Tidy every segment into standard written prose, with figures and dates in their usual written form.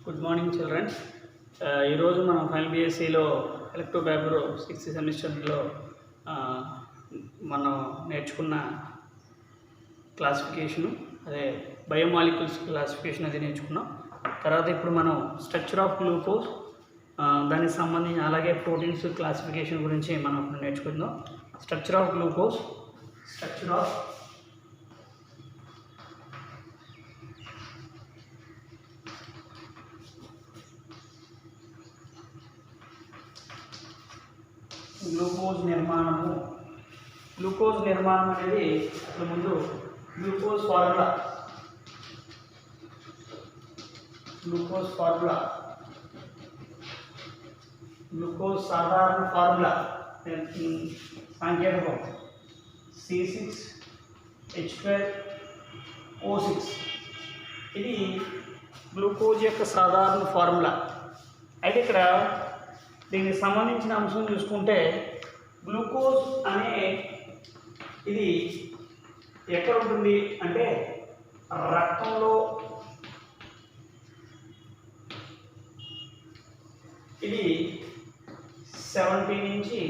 Good morning children's. ఈరోజు మనం final బీఎస్సీలో elective paper 6th సెమిస్టర్లో మనం నేర్చుకున్న క్లాసిఫికేషను, అదే బయోమాలిక్యూల్స్ క్లాసిఫికేషన్ అది నేర్చుకున్నాం. తర్వాత ఇప్పుడు మనం స్ట్రక్చర్ ఆఫ్ గ్లూకోజ్, దానికి సంబంధించి అలాగే ప్రోటీన్స్ క్లాసిఫికేషన్ గురించి మనం ఇప్పుడు నేర్చుకుందాం. Structure of glucose, structure of glucose నిర్మాణము. గ్లూకోజ్ నిర్మాణం అనేది అసలు ముందు గ్లూకోజ్ ఫార్ములా, గ్లూకోజ్ సాధారణ ఫార్ములా సాంకేతికం C6H12O6. ఇది గ్లూకోజ్ యొక్క సాధారణ ఫార్ములా. అయితే ఇక్కడ దీనికి సంబంధించిన అంశం చూసుకుంటే గ్లూకోజ్ అనే ఇది ఎక్కడ ఉంటుంది అంటే రక్తంలో. ఇది 70 నుంచి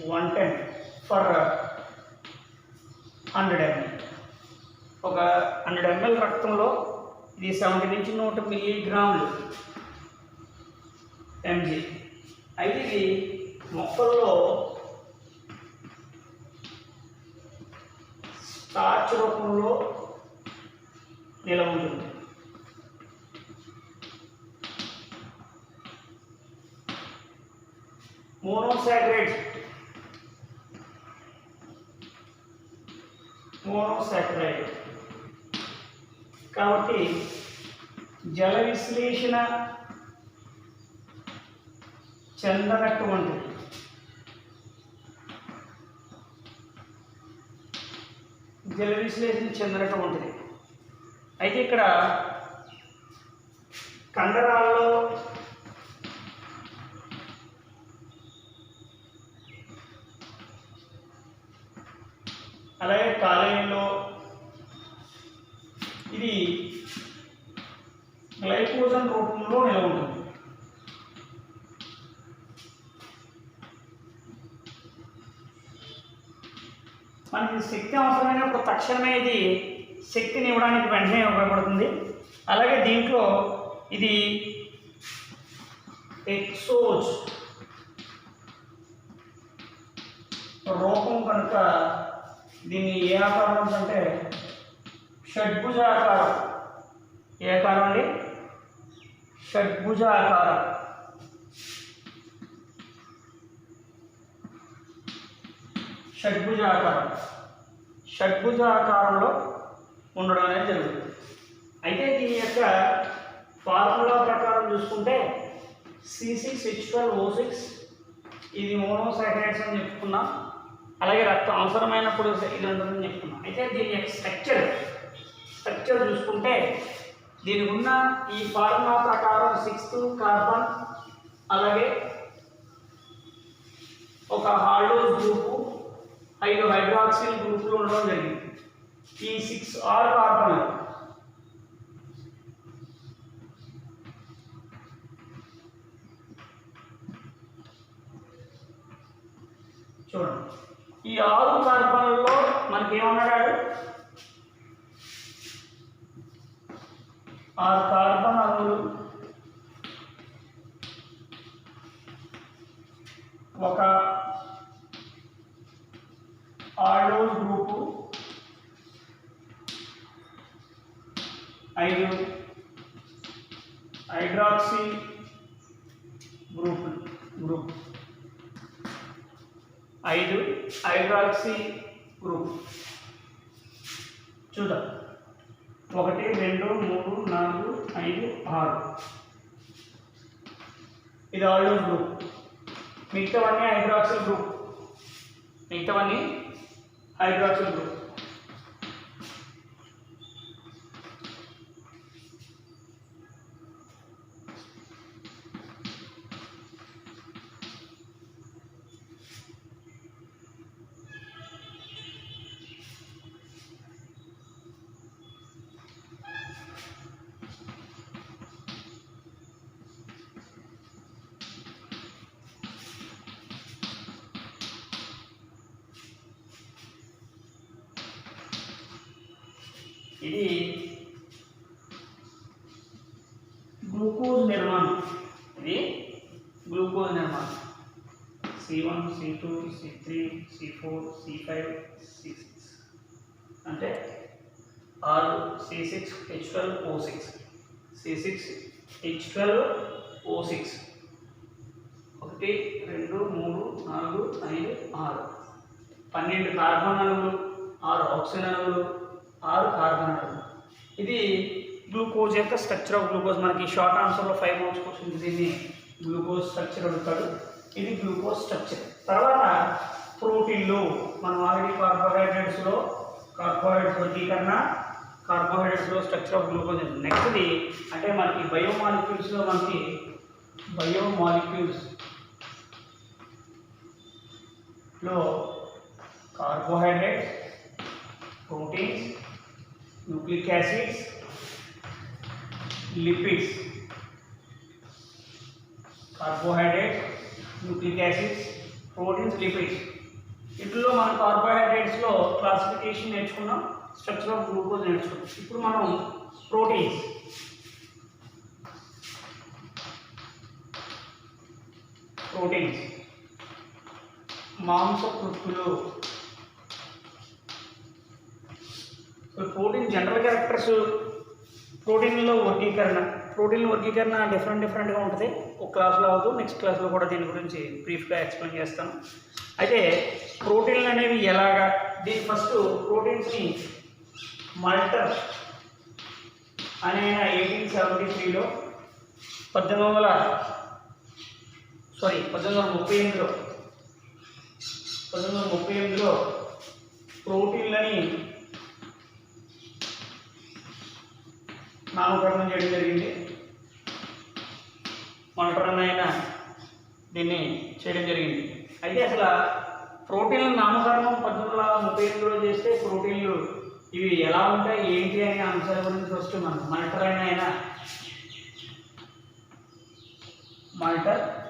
110 ఫర్ 100 ml. ఒక 100 ml రక్తంలో ఇది 70 నుంచి 100 మిల్లీగ్రాములు mg. అయితే ఇది మొక్కల్లో స్టార్చ్ రూపంలో నిలవ ఉంటుంది. మోనోసాకరైడ్ కాబట్టి జల విశ్లేషణ చెందనటువంటిది. అయితే ఇక్కడ కండరాల్లో అలాగే కాలేయంలో ఇది గ్లైకోజన్ రూపంలో నిలవ ఉంటుంది. మనకి శక్తి అవసరమైనప్పుడు తక్షణమే ఇది శక్తిని ఇవ్వడానికి వెంటనే ఉపయోగపడుతుంది. అలాగే దీంట్లో ఇది ఎక్సోజ్ రూపం కనుక దీన్ని ఏ ఆకారం అంటే షడ్భుజాకారం. ఏ ఆకారం అండి? షడ్భుజాకారం. షడ్భుజాకారంలో ఉండడం అనేది జరుగుతుంది. అయితే దీని యొక్క ఫార్ములా ప్రకారం చూసుకుంటే C6H12O6 ఇది మోనోసాకరైడ్స్ అని చెప్పుకున్నాం. అలాగే రక్తం అవసరమైనప్పుడు ఇది ఉంటుందని చెప్పుకున్నాం. అయితే దీని యొక్క స్ట్రక్చర్ చూసుకుంటే దీనికి ఉన్న ఈ ఫార్ములా ప్రకారం 6th కార్బన్, అలాగే ఒక హాల్డోస్ గ్రూపు, 5 హైడ్రాక్సిల్ గ్రూపులు ఉండడం జరిగింది. ఈ 6R కార్బన్ చూడండి. ఈ 6 కార్బన్లలో మనకేమన్నాడు? 6 కార్బన్ అణువులు, ఒక aldose group, 5 hydroxy group, 5 hydroxy group. చూద్దాం. 1 2 3 4 5 6 ఇది ఆల్డోస్ గ్రూప్. మిగతావన్నీ హైడ్రాక్సిల్ గ్రూప్. ఇది గ్లూకోజ్ నిర్మాణం. ఇది గ్లూకోజ్ నిర్మాణం. C1, C2, C3, C4, C5, C6 అంటే 6 C6H12O6 C6H12O6 1 2 3 4 5 6 12 కార్బన్ అణువులు, 6 ఆక్సిజన్ అణువులు, 6 కార్బన్ అణువులు. ఇది గ్లూకోజ్ యొక్క స్ట్రక్చర్ ఆఫ్ గ్లూకోజ్. మనకి షార్ట్ ఆన్సర్లో 5 మార్క్స్ క్వశ్చన్ దీన్ని గ్లూకోజ్ స్ట్రక్చర్ అడుగుతాడు. ఇది గ్లూకోజ్ స్ట్రక్చర్. తర్వాత ప్రోటీన్లు మనం ఆల్రెడీ కార్బోహైడ్రేట్స్లో కార్బోహైడ్రేట్స్ వర్గీకరణ, కార్బోహైడ్రేట్స్లో స్ట్రక్చర్ ఆఫ్ గ్లూకోజ్. నెక్స్ట్ది అంటే మనకి బయోమాలిక్యూల్స్లో మనకి బయోమాలిక్యూల్స్లో carbohydrates, proteins, nucleic acids, lipids. Carbohydrates, nucleic acids, proteins, lipids. వీటిలో మనం కార్బోహైడ్రేట్స్లో క్లాసిఫికేషన్ నేర్చుకున్నాం, స్ట్రక్చర్ ఆఫ్ గ్లూకోజ్ నేర్చుకున్నాం. ఇప్పుడు మనం ప్రోటీన్స్. మాంసకృత్తులు. ప్రోటీన్ జనరల్ క్యారెక్టర్స్, ప్రోటీన్లో వర్గీకరణ డిఫరెంట్గా ఉంటుంది. ఒక క్లాస్లో అవ్వదు, నెక్స్ట్ క్లాస్లో కూడా దీని గురించి బ్రీఫ్గా ఎక్స్ప్లెయిన్ చేస్తాను. అయితే ప్రోటీన్లు అనేవి ఎలాగా, దీని ఫస్ట్ ప్రోటీన్స్ని మల్టర్ అనే 1873లో 1938లో ప్రోటీన్లని నామకరణం చేయడం జరిగింది. మల్టర్ అయిన దీన్ని చేయడం జరిగింది. అయితే అసలు ప్రోటీన్ల నామకరణం 1938లో చేస్తే ప్రోటీన్లు ఇవి ఎలా ఉంటాయి ఏంటి అనే అంశాల గురించి ఫస్ట్ మనం మల్టర్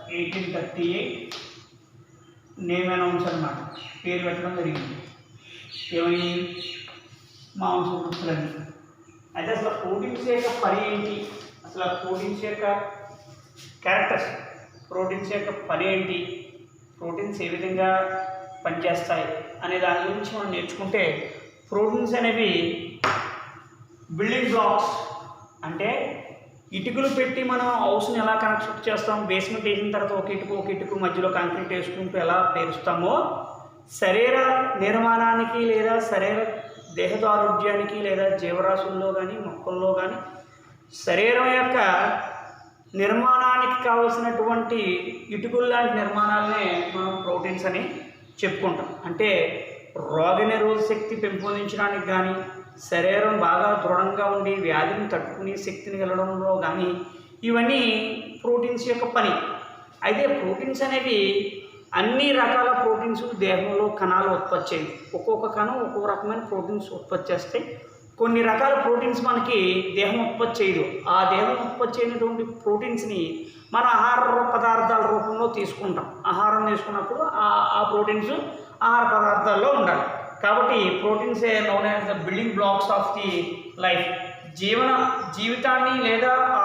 1838 నేమ్ అనౌన్స్ అన్నమాట, పేరు పెట్టడం జరిగింది. ఏమని? మాంసకృత్తులని. అయితే అసలు ప్రోటీన్స్ యొక్క పని ఏంటి, అసలు ప్రోటీన్స్ యొక్క క్యారెక్టర్స్, ప్రోటీన్స్ యొక్క పని ఏంటి, ప్రోటీన్స్ ఏ విధంగా పనిచేస్తాయి అనే దాని గురించి మనం నేర్చుకుంటే, ప్రోటీన్స్ అనేవి బిల్డింగ్ బ్లాక్స్. అంటే ఇటుకలు పెట్టి మనం హౌస్ని ఎలా కన్స్ట్రక్ట్ చేస్తాం, బేస్మెంట్ వేసిన తర్వాత ఒక ఇటుకు మధ్యలో కాంక్రీట్ వేసుకుంటూ ఎలా పేరుస్తామో, శరీర నిర్మాణానికి లేదా శరీర దేహదారుఢ్యానికి లేదా జీవరాశుల్లో కానీ మొక్కల్లో కానీ శరీరం యొక్క నిర్మాణానికి కావలసినటువంటి ఇటుకలు లాంటి నిర్మాణాలనే మనం ప్రోటీన్స్ అని చెప్పుకుంటాం. అంటే రోగనిరోధక శక్తి పెంపొందించడానికి కానీ, శరీరం బాగా దృఢంగా ఉండి వ్యాధిని తట్టుకునే శక్తిని వెళ్ళడంలో కానీ ఇవన్నీ ప్రోటీన్స్ యొక్క పని. అయితే ప్రోటీన్స్ అనేవి అన్ని రకాల ప్రోటీన్స్ దేహంలో కణాలు ఉత్పత్తి చేయి. ఒక్కొక్క కణం ఒక్కొక్క రకమైన ప్రోటీన్స్ ఉత్పత్తి చేస్తాయి. కొన్ని రకాల ప్రోటీన్స్ మనకి దేహం ఉత్పత్తి చేయదు. ఆ దేహం ఉత్పత్తి చేయనటువంటి ప్రోటీన్స్ని మన ఆహార పదార్థాల రూపంలో తీసుకుంటాం. ఆహారం తీసుకున్నప్పుడు ఆ ప్రోటీన్స్ ఆహార పదార్థాల్లో ఉండాలి. కాబట్టి proteins known as the building blocks of the life. జీవితాన్ని లేదా ఆ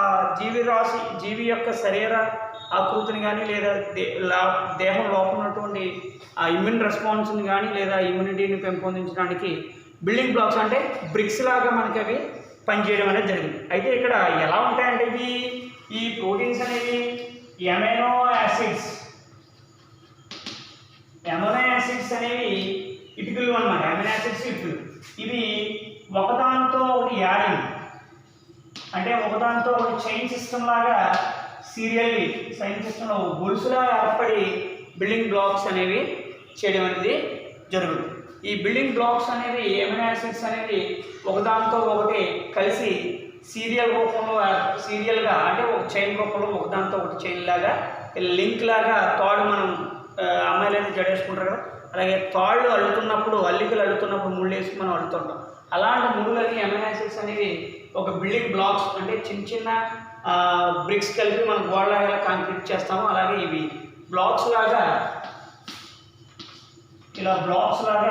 జీవి యొక్క శరీర ఆకృతిని కానీ లేదా దేహం లోపల ఉన్నటువంటి ఆ ఇమ్యూన్ రెస్పాన్స్ని కానీ లేదా ఇమ్యూనిటీని పెంపొందించడానికి బిల్డింగ్ బ్లాక్స్ అంటే బ్రిక్స్ లాగా మనకి అవి పనిచేయడం అనేది జరిగింది. అయితే ఇక్కడ ఎలా ఉంటాయంటే ఈ ప్రోటీన్స్ అనేవి అమైనో యాసిడ్స్ అనేవి ఇటుకలు అన్నమాట. అమైనో యాసిడ్స్ ఇటుకలు. ఇవి ఒకదానితో ఒకటి యాడింగ్ అంటే ఒకదానితో ఒకటి చైన్ సిస్టమ్ లాగా సీరియల్లీ చైన్ సిస్టంలో గొలుసులా ఏర్పడి బిల్డింగ్ బ్లాక్స్ అనేవి చేయడం అనేది జరుగుతుంది. ఈ బిల్డింగ్ బ్లాక్స్ అనేవి అమైనో యాసిడ్స్ అనేవి ఒకదానితో ఒకటి కలిసి సీరియల్గా అంటే ఒక చైన్ రూపంలో ఒకదానితో ఒకటి చైన్ లాగా లింక్ లాగా తాడు మనం అమ్మాయిలు అయితే జడేసుకుంటారు కదా, అలాగే తాళ్ళు అల్లుతున్నప్పుడు ముళ్ళు వేసి మనం అల్లుతుంటాం. అలాంటి ముళ్ళని అమైనో యాసిడ్స్ అనేవి ఒక బిల్డింగ్ బ్లాక్స్ అంటే చిన్న బ్రిక్స్ కలిపి మనం గోడలాగా కాంక్రీట్ చేస్తాము. అలాగే ఇవి బ్లాక్స్ లాగా ఇలా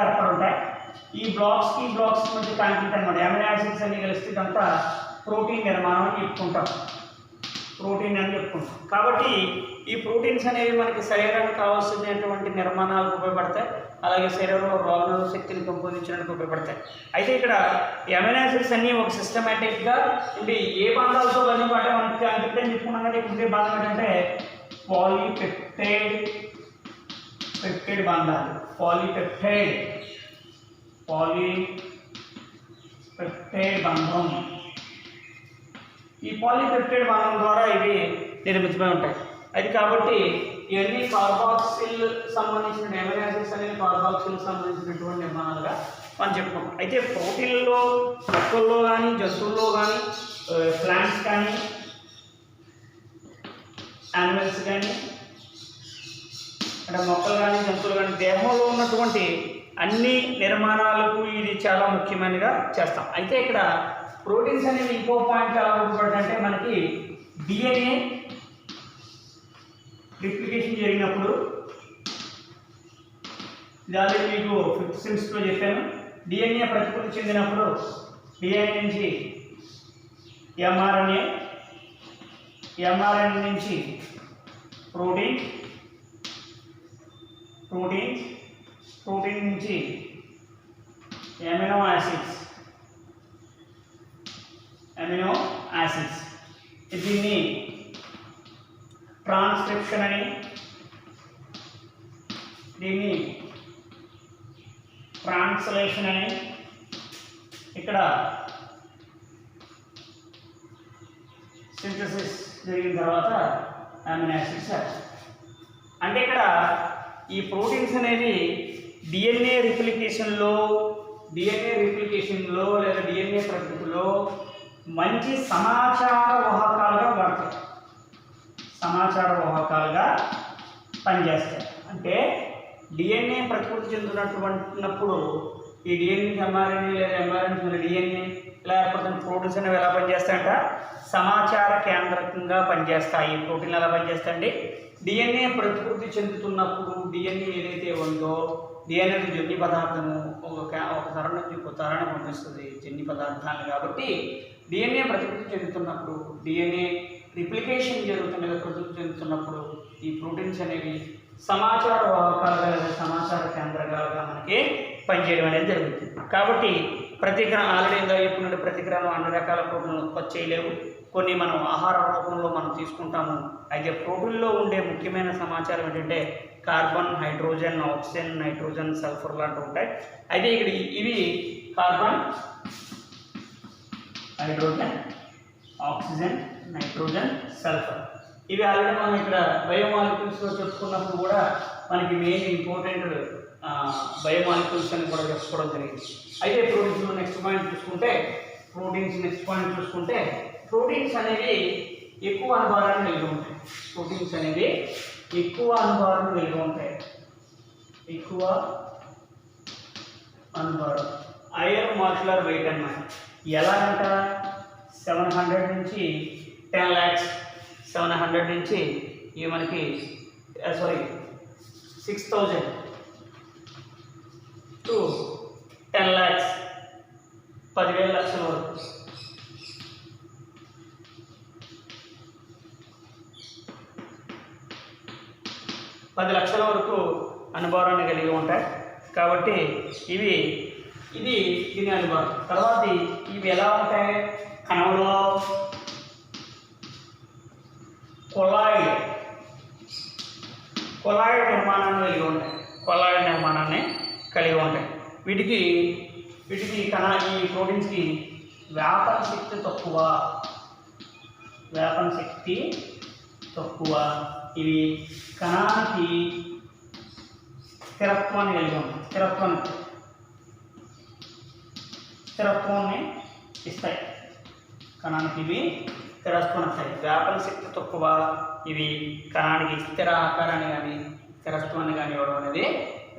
ఏర్పడి ఉంటాయి. ఈ బ్లాక్స్ మధ్య కాంటాక్ట్ అనమాట. అమినో యాసిడ్స్ అన్ని కలిస్తే ఇదంతా ప్రోటీన్ నిర్మాణం అని చెప్పుకుంటాం. కాబట్టి ఈ ప్రోటీన్స్ అనేవి మనకి శరీరానికి కావాల్సినటువంటి నిర్మాణాలకు ఉపయోగపడతాయి, అలాగే శరీరంలో రోగనిరోధక శక్తిని పెంపొందించడానికి ఉపయోగపడతాయి. అయితే ఇక్కడ ఈ అమినో యాసిడ్స్ అన్నీ ఒక సిస్టమేటిక్గా ఉండి ఏ బంధాలతో బంధం పట్టే మనకి అందుకే చెప్పుకున్నాం కదా. ఇప్పుడు బంధం ఏంటంటే పాలీపెప్టైడ్ బంధాలు. పాలీపెప్టైడ్ బంధం. ఈ పాలీపెప్టైడ్ బంధం ద్వారా ఇవి నిర్మితమై ఉంటాయి. అది కాబట్టి ఇవన్నీ కార్బాక్సిల్ సంబంధించిన అమినో యాసిడ్స్ అనేవి కార్బాక్సిల్ సంబంధించినటువంటి నిర్మాణాలుగా మనం చెప్పుకుంటాం. అయితే ప్రోటీన్లో మొక్కల్లో కానీ జంతువుల్లో కానీ ప్లాంట్స్ కానీ యానిమల్స్ కానీ అంటే మొక్కలు కానీ జంతువులు కానీ దేహంలో ఉన్నటువంటి అన్ని నిర్మాణాలకు ఇది చాలా ముఖ్యమైనగా చేస్తాం. అయితే ఇక్కడ ప్రోటీన్స్ అనేవి ఇంకో పాయింట్ ఎలా ఉపయోగపడుతుందంటే మనకి డిఎన్ఏ రిప్లికేషన్ జరిగినప్పుడు, దాని మీకు 5th సెమిస్టర్లో చెప్పాను, డిఎన్ఏ ప్రతికృతి చెందినప్పుడు డిఎన్ఏ నుంచి ఎంఆర్ఎన్ఏ నుంచి ప్రోటీన్ నుంచి అమినో యాసిడ్స్. దీన్ని ట్రాన్స్క్రిప్షన్ అని, దీన్ని ట్రాన్స్లేషన్ అని, ఇక్కడ సింథసిస్ జరిగిన తర్వాత అమినో యాసిడ్స్. అంటే ఇక్కడ ఈ ప్రోటీన్స్ అనేవి డిఎన్ఏ రిప్లికేషన్లో లేదా డిఎన్ఏ ప్రకృతిలో మంచి సమాచార వాహకాలుగా పనిచేస్తాయి. అంటే డిఎన్ఏ ప్రకృతి చెందుతున్నప్పుడు ఈ డిఎన్ఏ ఎంఆర్ఎన్ఏ లేదా ఎంఆర్ఎన్ఏ డిఎన్ఏ ఇలా ఏర్పడుతున్న ప్రోటీన్స్ అనేవి ఎలా పనిచేస్తాయంట, సమాచార కేంద్రకంగా పనిచేస్తాయి. ప్రోటీన్లు ఎలా పనిచేస్తాయండి, డిఎన్ఏ ప్రకృతి చెందుతున్నప్పుడు డిఎన్ఏ ఏదైతే ఉందో డిఎన్ఏ జన్యు పదార్థము ఒక తరం నుంచి ఇంకో తరాన్ని పంపిస్తుంది జన్యు పదార్థాలు. కాబట్టి డిఎన్ఏ ప్రతికృతి చెందుతున్నప్పుడు, డిఎన్ఏ రిప్లికేషన్ జరుగుతున్న ప్రతికృతి చెందుతున్నప్పుడు ఈ ప్రోటీన్స్ అనేవి సమాచార వాహకాలుగా లేదా సమాచార కేంద్రకాలుగా మనకి పనిచేయడం అనేది జరుగుతుంది. కాబట్టి ప్రతిగ్రహం ఆల్రెడీ చెప్పుకున్నట్టు ప్రతిగ్రహం అన్ని రకాల ప్రోటీన్లు ఉత్పత్తి చేయలేవు. కొన్ని మనం ఆహార రూపంలో మనం తీసుకుంటాము. అయితే ప్రోటీన్లో ఉండే ముఖ్యమైన సమాచారం ఏంటంటే carbon, hydrogen, oxygen, nitrogen, sulphur లాంటివి ఉంటాయి. అయితే ఇక్కడ ఇవి carbon, hydrogen, oxygen, nitrogen, sulphur. ఇవి ఆల్రెడీ మనం ఇక్కడ బయోమాలిక్యూల్స్లో చెప్పుకున్నప్పుడు కూడా మనకి మెయిన్ ఇంపార్టెంట్ బయోమాలిక్యూల్స్ అని కూడా చెప్పుకోవడం జరిగింది. అయితే ప్రోటీన్స్లో నెక్స్ట్ పాయింట్ చూసుకుంటే ప్రోటీన్స్ అనేవి ఎక్కువ అనుభవాలను కలిగి ఉంటాయి. ఎక్కువ అనుభవం ఐరన్ మాలిక్యులర్ వెయిట్ అన్నమాట. ఎలా అంట 700 నుంచి 10 lakhs, 700 నుంచి ఇవి మనకి 6,000 to 10 lakhs, 10,000 లక్షల వరకు. పది లక్షల వరకు అనుభవాన్ని కలిగి ఉంటాయి. కాబట్టి ఇది దీని అనుభవం. తర్వాత ఇవి ఎలా ఉంటాయి, కణంలో కొలాయిడ్ నిర్మాణాన్ని కలిగి ఉంటాయి. వీటికి ఈ ప్రోటీన్స్కి వ్యాపన శక్తి తక్కువ. ఇవి కణానికి స్థిరత్వాన్ని కలిగి ఉంటాయి. స్థిరత్వాన్ని ఇస్తాయి. కణానికి ఇవి స్థిరత్వాన్ని ఇస్తాయి. వ్యాపన శక్తి తక్కువ. ఇవి కణానికి స్థిర ఆకారాన్ని కానీ స్థిరత్వాన్ని కానీ ఇవ్వడం అనేది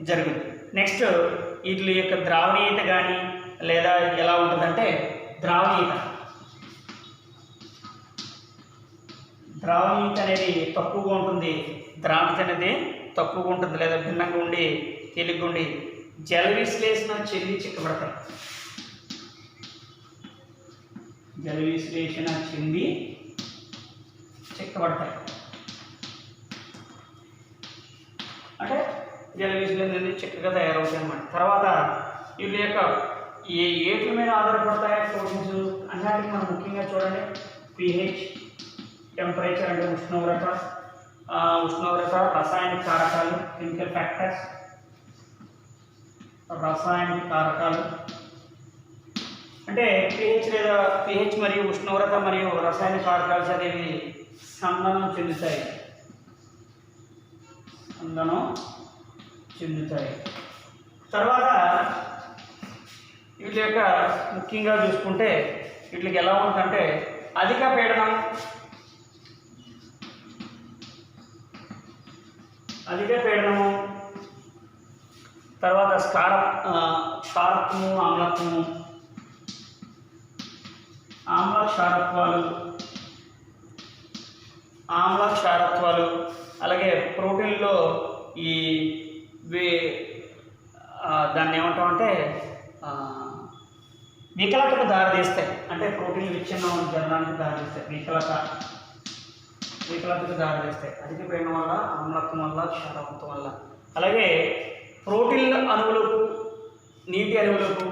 జరుగుతుంది. నెక్స్ట్ వీటి యొక్క ద్రావణీయత కానీ లేదా ఎలా ఉంటుందంటే ద్రావణీయత అనేది తక్కువగా ఉంటుంది. ద్రావణత అనేది తక్కువగా ఉంటుంది లేదా భిన్నంగా ఉండి తేలిగ్గా ఉండి జల విశ్లేషణ చెంది చిక్కబడతాయి. జల విశ్లేషణ చెంది చిక్కబడతాయి అంటే జల విశ్లేషణ చెంది చిక్కగా తయారవుతాయి అన్నమాట. తర్వాత వీళ్ళ యొక్క ఏటి మీద ఆధారపడతాయి ప్రోటీన్స్ అన్నిటికీ మనం ముఖ్యంగా చూడండి pH, టెంపరేచర్ అంటే ఉష్ణోగ్రత, రసాయనిక కారకాలు కెమికల్ ఫ్యాక్టర్స్, రసాయనిక కారకాలు అంటే pH మరియు ఉష్ణోగ్రత మరియు రసాయనిక కారకాలు అనేవి స్పందనం చెందుతాయి. తర్వాత వీటి యొక్క ముఖ్యంగా చూసుకుంటే వీటికి ఎలా ఉంటుందంటే అధిక పీడనం, తర్వాత క్షారత్వము, ఆమ్ల క్షారత్వాలు అలాగే ప్రోటీన్లో దాన్ని ఏమంటామంటే వికలతకు దారితీస్తాయి. అంటే ప్రోటీన్ విచ్ఛిన్నం జరగడానికి దారితీస్తాయి. వికలతకు దారితీస్తాయి అధిక పీడనం వల్ల, ఆమ్లత్వం వల్ల, క్షారత్వం వల్ల. అలాగే ప్రోటీన్ అణువులకు, నీటి అణువులకు,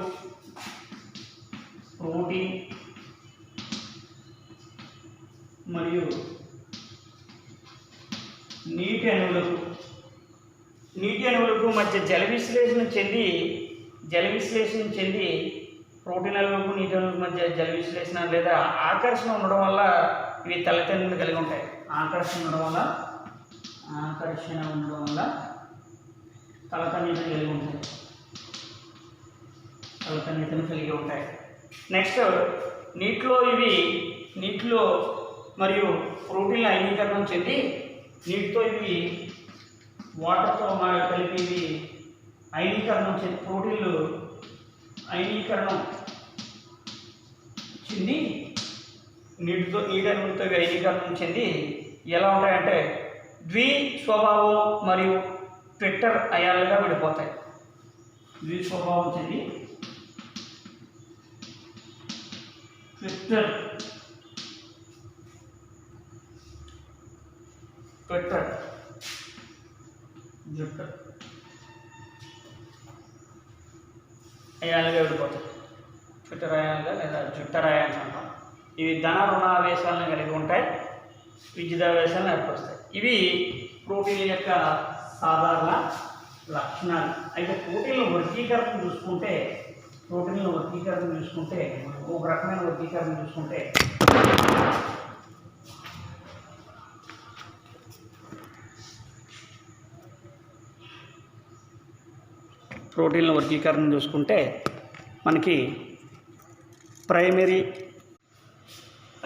ప్రోటీన్ మరియు నీటి అణువులకు మధ్య జల విశ్లేషణ చెంది ప్రోటీన్ అణువులకు, నీటి అణువులకు మధ్య జల విశ్లేషణ లేదా ఆకర్షణ ఉండడం వల్ల ఇవి తలతెన్నులు కలిగి ఉంటాయి. ఆకర్షణ ఉండడం వల్ల తలతన్నితను కలిగి ఉంటాయి. నెక్స్ట్ నీటిలో మరియు ప్రోటీన్ల అయనీకరణం చెంది నీటితో ఇవి వాటర్తో కలిపి ఇవి అయనీకరణం చెంది ప్రోటీన్లు అయనీకరణం చెంది నీటి అణువులతో ఇవి అయనీకరణం చెంది ఎలా ఉంటాయంటే ద్విస్వభావం మరియు ట్విట్టర్ అయాలుగా విడిపోతాయి. ద్విస్వభావం చెంది ట్విట్టర్ అయాలుగా విడిపోతాయి. ట్విట్టర్ అయాలుగా లేదా జుట్టర్ అయాలు అంటాం. ఇవి ధన రుణావేశాలను కలిగి ఉంటాయి, విద్యుదావేశాలను ఏర్పరుస్తాయి. ఇవి ప్రోటీన్ యొక్క సాధారణ లక్షణాలు. అయితే ప్రోటీన్ల వర్గీకరణ చూసుకుంటే ఒక రకమైన వర్గీకరణ చూసుకుంటే మనకి ప్రైమరీ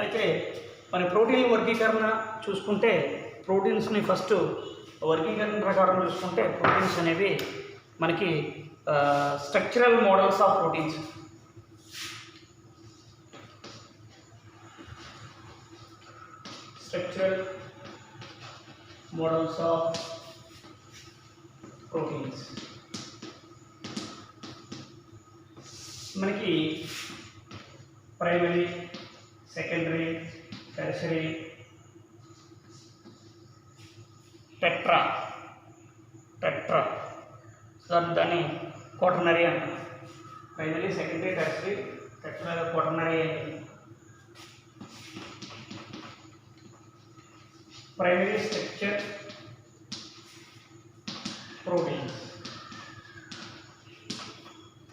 అయితే మన ప్రోటీన్ల వర్గీకరణ చూసుకుంటే ప్రోటీన్స్ని ఫస్ట్ వర్గీకరణ ప్రకారం చూసుకుంటే ప్రోటీన్స్ అనేవి మనకి స్ట్రక్చరల్ మోడల్స్ ఆఫ్ ప్రోటీన్స్. మనకి ప్రైమరీ, సెకండరీ, టెర్షరీ, టెట్రా దాన్ని క్వాటర్నరీ అంటారు. Primary, secondary, tertiary, tetra quaternary. Primary structure proteins.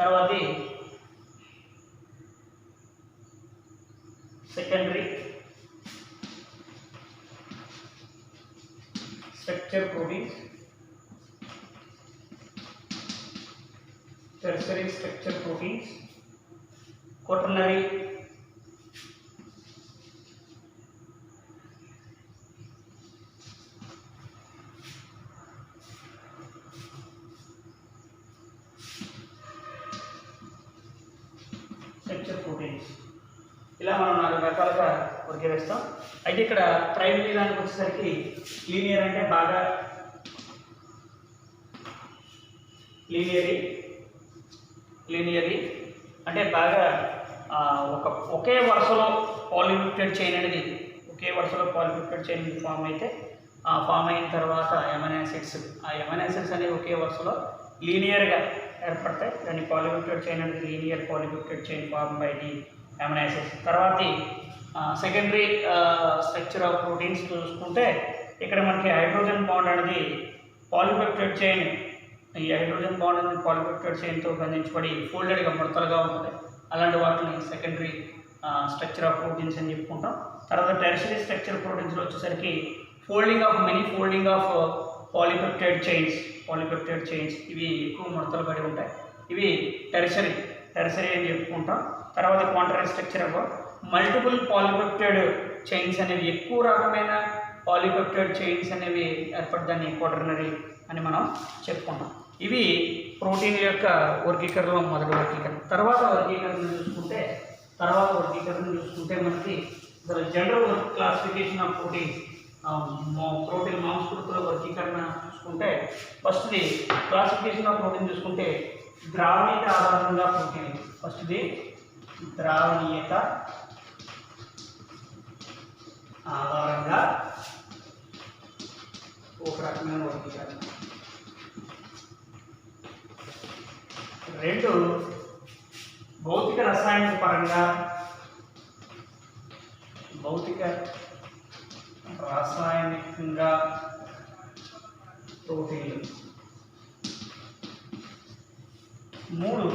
తర్వాత secondary structure proteins, tertiary structure proteins, quaternary structure proteins. ఇలా మనం 4 రకాలుగా వర్గీకరిస్తాం. అయితే ఇక్కడ ప్రైమరీ దానికి వచ్చేసరికి లీనియర్ అంటే బాగా లీనియరీ, లీనియర్లీ అంటే బాగా ఒకే వరుసలో పాలిపెప్టైడ్ చైన్ అనేది ఒకే వరుసలో పాలిపెప్టైడ్ చైన్ ఫామ్ అయితే ఫామ్ అయిన తర్వాత ఎమినో యాసిడ్స్ ఎమినో యాసిడ్స్ అనేవి ఒకే వరుసలో లీనియర్గా ఏర్పడతాయి. దాన్ని పాలిపెప్టైడ్ చైన్ అనేది linear polypeptide chain form by the amino acids. తర్వాత సెకండరీ స్ట్రక్చర్ ఆఫ్ ప్రోటీన్స్ చూసుకుంటే ఇక్కడ మనకి హైడ్రోజన్ బాండ్ అనేది పాలిపెప్టైడ్ చైన్ ఈ హైడ్రోజన్ బాండ్ అనేది పాలిపెప్టైడ్ చైన్తో బంధించబడి ఫోల్డెడ్గా ముడతలుగా ఉంటుంది. అలాంటి వాటిని సెకండరీ స్ట్రక్చర్ ఆఫ్ ప్రోటీన్స్ అని చెప్పుకుంటాం. తర్వాత టెర్షరీ స్ట్రక్చర్ ప్రోటీన్స్లో వచ్చేసరికి ఫోల్డింగ్ ఆఫ్ పాలిపెప్టైడ్ చైన్స్ ఇవి ఎక్కువ ముడతలు పడి ఉంటాయి. ఇవి టెర్షరీ అని చెప్పుకుంటాం. తర్వాత క్వాంటరీ structure of multiple polypeptide chains అనేవి ఎక్కువ రకమైన పాలిపెప్టైడ్ చైన్స్ అనేవి ఏర్పడదాన్ని క్వాటర్నరీ అని మనం చెప్పుకుంటాం. ఇవి ప్రోటీన్ యొక్క వర్గీకరణలో మొదటి వర్గీకరణ. తర్వాత వర్గీకరణ చూసుకుంటే మనకి జనరల్ క్లాసిఫికేషన్ ఆఫ్ ప్రోటీన్ మాంసకృతుల వర్గీకరణ చూసుకుంటే ఫస్ట్ది క్లాసిఫికేషన్ ఆఫ్ ప్రోటీన్ చూసుకుంటే ద్రావణీయత ఆధారంగా ప్రోటీన్. ఫస్ట్ది ద్రావణీయత ఆధారంగా ఒక రకమైన వర్గీకరణ. రెండు భౌతిక రసాయనికంగా ప్రోటీన్లు. మూడు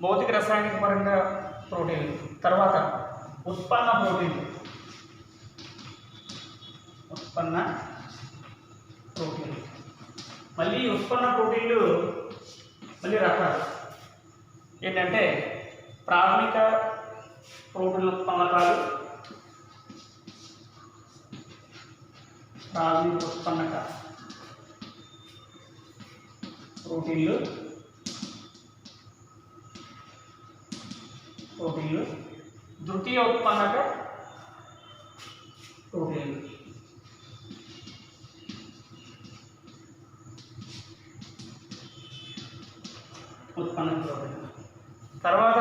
భౌతిక రసాయనిక పరంగా ప్రోటీన్లు. తర్వాత ఉత్పన్న ప్రోటీన్లు మళ్ళీ ఉత్పన్న ప్రోటీన్లు మళ్ళీ రకాలు ఏంటంటే ప్రాథమిక ప్రోటీన్ ఉత్పన్నకాలు, ప్రాథమిక ఉత్పన్నక ప్రోటీన్లు, ద్వితీయ ఉత్పన్నక ప్రోటీన్లు. ఉత్పన్న ప్రోటీన్. తర్వాత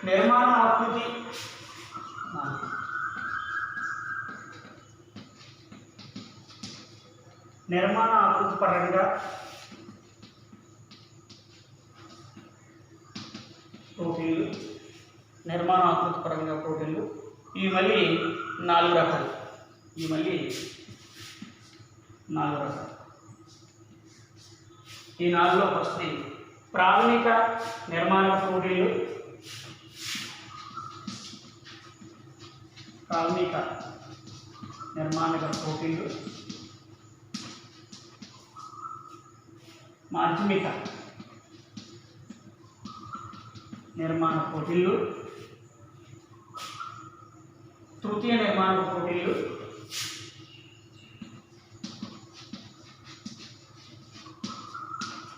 నిర్మాణ ఆకృతి పరంగా ప్రోటీన్లు. ఇవి మళ్ళీ నాలుగు రకాలు. ఈ నాలుగులో ఫస్ట్ ప్రాథమిక నిర్మాణ ప్రోటీన్లు. మాధ్యమిక నిర్మాణ ప్రోటీన్లు, తృతీయ నిర్మాణ ప్రోటీన్లు,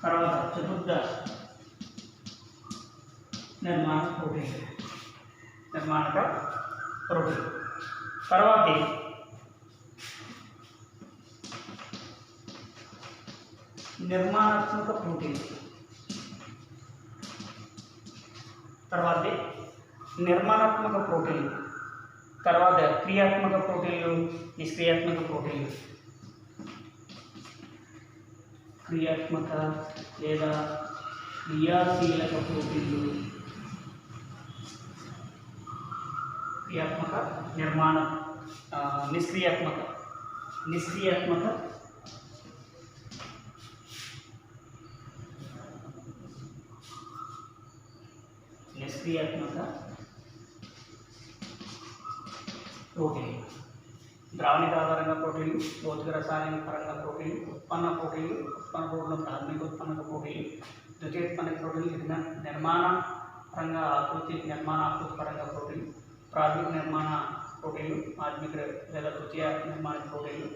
తర్వాత చతుర్థ నిర్మాణక ప్రోటీన్. తర్వాత నిర్మాణాత్మక ప్రోటీన్. తర్వాత క్రియాత్మక ప్రోటీన్లు, నిష్క్రియాత్మక ప్రోటీన్లు. క్రియాత్మక లేదా క్రియాశీలక ప్రోటీన్లు, క్రియాత్మక నిర్మాణ నిష్క్రియాత్మక ప్రోటీన్లు. ద్రావణిక ఆధారంగా ప్రోటీన్లు, భౌతిక రసాయనిక పరంగా ప్రోటీన్లు, ఉత్పన్న ప్రోటీన్లు, ప్రాథమిక ఉత్పన్నక ప్రోటీన్లు, ద్వితీయ ఉత్పన్నక ప్రోటీన్లు, నిర్మాణ ఆకృతి పరంగా ప్రోటీన్లు, ప్రాథమిక నిర్మాణ ప్రోటీన్లు, మాధ్యమిక లేదా తృతీయ నిర్మాణ ప్రోటీన్లు,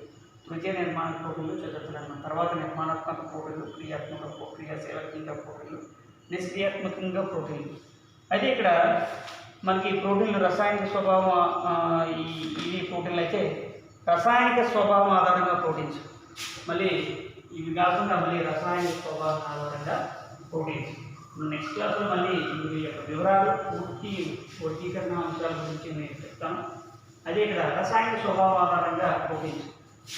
తృతీయ నిర్మాణ ప్రోటీన్లు, చతుర్థ నిర్మాణం. తర్వాత నిర్మాణాత్మక ప్రోటీన్లు, క్రియాశీలకంగా ప్రోటీన్లు, నిష్క్రియాత్మకంగా ప్రోటీన్లు. అయితే ఇక్కడ మనకి ప్రోటీన్లు రసాయనిక స్వభావం ఈ ప్రోటీన్లు అయితే రసాయనిక స్వభావం ఆధారంగా ప్రోటీన్స్. మళ్ళీ ఇవి కాకుండా మళ్ళీ రసాయనిక స్వభావం ఆధారంగా ప్రోటీన్స్. నెక్స్ట్ క్లాస్లో మళ్ళీ వీరి యొక్క వివరాలు పూర్తి వర్గీకరణ అంశాల గురించి నేను చెప్తాను. అదే ఇక్కడ రసాయనిక స్వభావం ఆధారంగా ప్రోటీన్స్,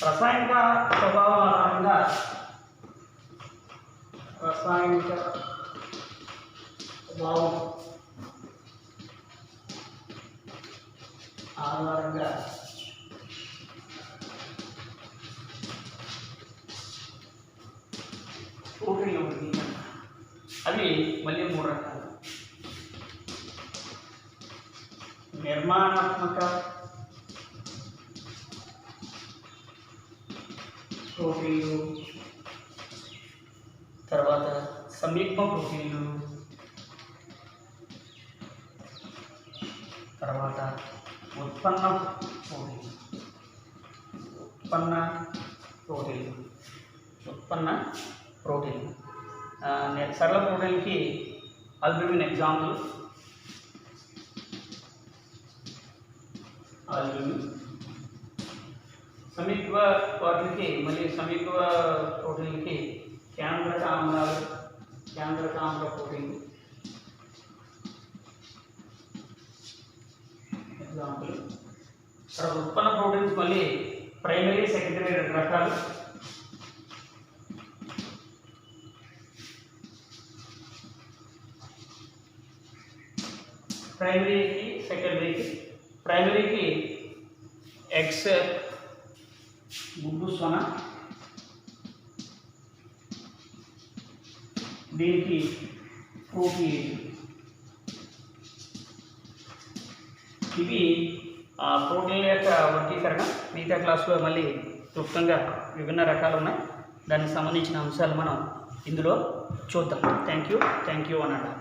రసాయనిక స్వభావం ఆధారంగా రసాయనిక స్వభావం ఆధారంగా ప్రోటీన్ల వర్గీకరణ. అవి మళ్ళీ 3 రకాలు: నిర్మాణాత్మక ప్రోటీన్లు, తర్వాత సంయుగ్మ ప్రోటీన్లు, తర్వాత ఉత్పన్న ప్రోటీన్లు. సరళ ప్రోటీన్కి ఆల్బుమిన్ ఎగ్జాంపుల్. సమీప వాటికి మళ్ళీ సమీప ప్రోటీన్లకి కేంద్రక ఆమ్ల ప్రోటీన్లు ఎగ్జాంపుల్. తర్వాత ఉత్పన్న ప్రోటీన్స్ మళ్ళీ ప్రైమరీ, సెకండరీ 2 రకాలు. ప్రైమరీకి, సెకండరీకి. ప్రైమరీకి ఎగ్స్, గుడ్డు సొన, దీనికి ప్రోటీన్. ఇవి ప్రోటీన్ల యొక్క వర్గీకరణ. మిగతా క్లాసులో మళ్ళీ క్లుప్తంగా విభిన్న రకాలు ఉన్నాయి, దానికి సంబంధించిన అంశాలు మనం ఇందులో చూద్దాం. థ్యాంక్ యూ అన్నాడు.